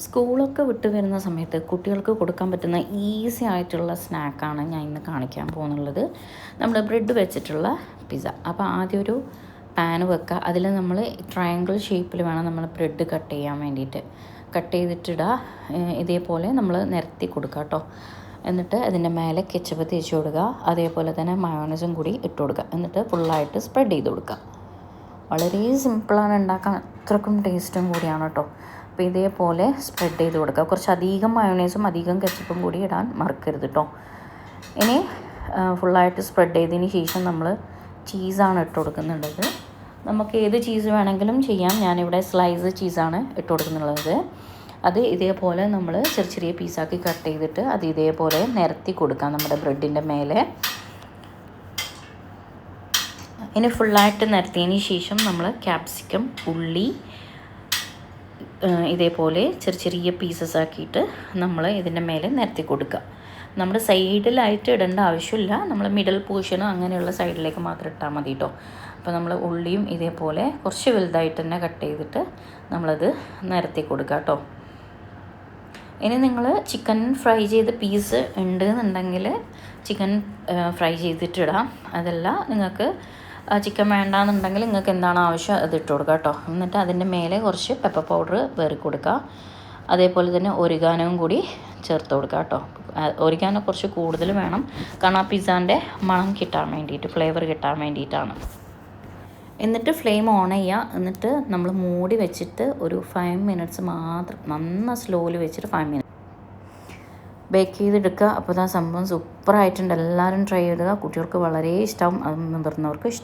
സ്കൂളൊക്കെ വിട്ട് വരുന്ന സമയത്ത് കുട്ടികൾക്ക് കൊടുക്കാൻ പറ്റുന്ന ഈസി ആയിട്ടുള്ള സ്നാക്കാണ് ഞാൻ ഇന്ന് കാണിക്കാൻ പോകുന്നുള്ളത്. നമ്മുടെ ബ്രെഡ് വെച്ചിട്ടുള്ള പിസ്സ. അപ്പോൾ ആദ്യം ഒരു പാൻ വെക്കുക. അതിൽ നമ്മൾ ട്രയാങ്കിൾ ഷേപ്പിൽ വേണം നമ്മൾ ബ്രെഡ് കട്ട് ചെയ്യാൻ വേണ്ടിയിട്ട്. കട്ട് ചെയ്തിട്ടിടുക. ഇതേപോലെ നമ്മൾ നിരത്തി കൊടുക്കുക കേട്ടോ. എന്നിട്ട് അതിൻ്റെ മേലെ കെച്ചപ്പ് തേച്ച് കൊടുക്കുക. അതേപോലെ തന്നെ മയോണൈസും കൂടി ഇട്ട് കൊടുക്കുക. എന്നിട്ട് ഫുള്ളായിട്ട് സ്പ്രെഡ് ചെയ്ത് കൊടുക്കുക. വളരെ സിമ്പിളാണ് ഉണ്ടാക്കാൻ, അത്രക്കും ടേസ്റ്റും കൂടിയാണ് കേട്ടോ. അപ്പോൾ ഇതേപോലെ സ്പ്രെഡ് ചെയ്ത് കൊടുക്കുക. കുറച്ച് അധികം മയോണൈസും അധികം കെച്ചപ്പും കൂടി ഇടാൻ മറക്കരുത് കേട്ടോ. ഇനി ഫുള്ളായിട്ട് സ്പ്രെഡ് ചെയ്തതിന് ശേഷം നമ്മൾ ചീസാണ് ഇട്ട് കൊടുക്കുന്നുള്ളത്. നമുക്ക് ഏത് ചീസ് വേണമെങ്കിലും ചെയ്യാം. ഞാനിവിടെ സ്ലൈസ് ചീസാണ് ഇട്ട് കൊടുക്കുന്നുള്ളത്. അത് ഇതേപോലെ നമ്മൾ ചെറിയ ചെറിയ പീസാക്കി കട്ട് ചെയ്തിട്ട് അത് ഇതേപോലെ നിരത്തി കൊടുക്കാം നമ്മുടെ ബ്രെഡിൻ്റെ മേലെ. ഇനി ഫുള്ളായിട്ട് നിരത്തിയതിന് ശേഷം നമ്മൾ ക്യാപ്സിക്കം, ഉള്ളി ഇതേപോലെ ചെറിയ ചെറിയ പീസസ് ആക്കിയിട്ട് നമ്മൾ ഇതിൻ്റെ മേലെ നിരത്തി കൊടുക്കുക. നമ്മുടെ സൈഡിലായിട്ട് ഇടേണ്ട ആവശ്യമില്ല. നമ്മൾ മിഡിൽ പോർഷനോ അങ്ങനെയുള്ള സൈഡിലേക്ക് മാത്രം ഇട്ടാൽ മതി കേട്ടോ. അപ്പോൾ നമ്മൾ ഉള്ളിയും ഇതേപോലെ കുറച്ച് വലുതായിട്ട് തന്നെ കട്ട് ചെയ്തിട്ട് നമ്മളത് നിരത്തി കൊടുക്കുക കേട്ടോ. ഇനി നിങ്ങൾ ചിക്കൻ ഫ്രൈ ചെയ്ത പീസ് ഉണ്ട് എന്നുണ്ടെങ്കിൽ ചിക്കൻ ഫ്രൈ ചെയ്തിട്ടിടാം. അതല്ല നിങ്ങൾക്ക് ചിക്കൻ വേണ്ടാന്നുണ്ടെങ്കിൽ നിങ്ങൾക്ക് എന്താണ് ആവശ്യം അത് ഇട്ട് കൊടുക്കുക കേട്ടോ. എന്നിട്ട് അതിൻ്റെ മേലെ കുറച്ച് പെപ്പർ പൗഡർ വേറി കൊടുക്കുക. അതേപോലെ തന്നെ ഒരിഗാനോയും കൂടി ചേർത്ത് കൊടുക്കുക കേട്ടോ. ഒരിഗാനോ കുറച്ച് കൂടുതൽ വേണം, കാരണം ആ പിസ്സാൻ്റെ മണം കിട്ടാൻ വേണ്ടിയിട്ട്, ഫ്ലേവർ കിട്ടാൻ വേണ്ടിയിട്ടാണ്. എന്നിട്ട് ഫ്ലെയിം ഓൺ ചെയ്യുക. എന്നിട്ട് നമ്മൾ മൂടി വെച്ചിട്ട് ഒരു 5 മിനിറ്റ്സ് മാത്രം നന്നായി സ്ലോയിൽ വെച്ചിട്ട് 5 മിനിറ്റ് ബേക്ക് ചെയ്തെടുക്കുക. അപ്പോൾ ആ സംഭവം സൂപ്പറായിട്ടുണ്ട്. എല്ലാവരും ട്രൈ ചെയ്യുക. കുട്ടികൾക്ക് വളരെ ഇഷ്ടമാവും, അത് മുതിർന്നവർക്ക് ഇഷ്ടം.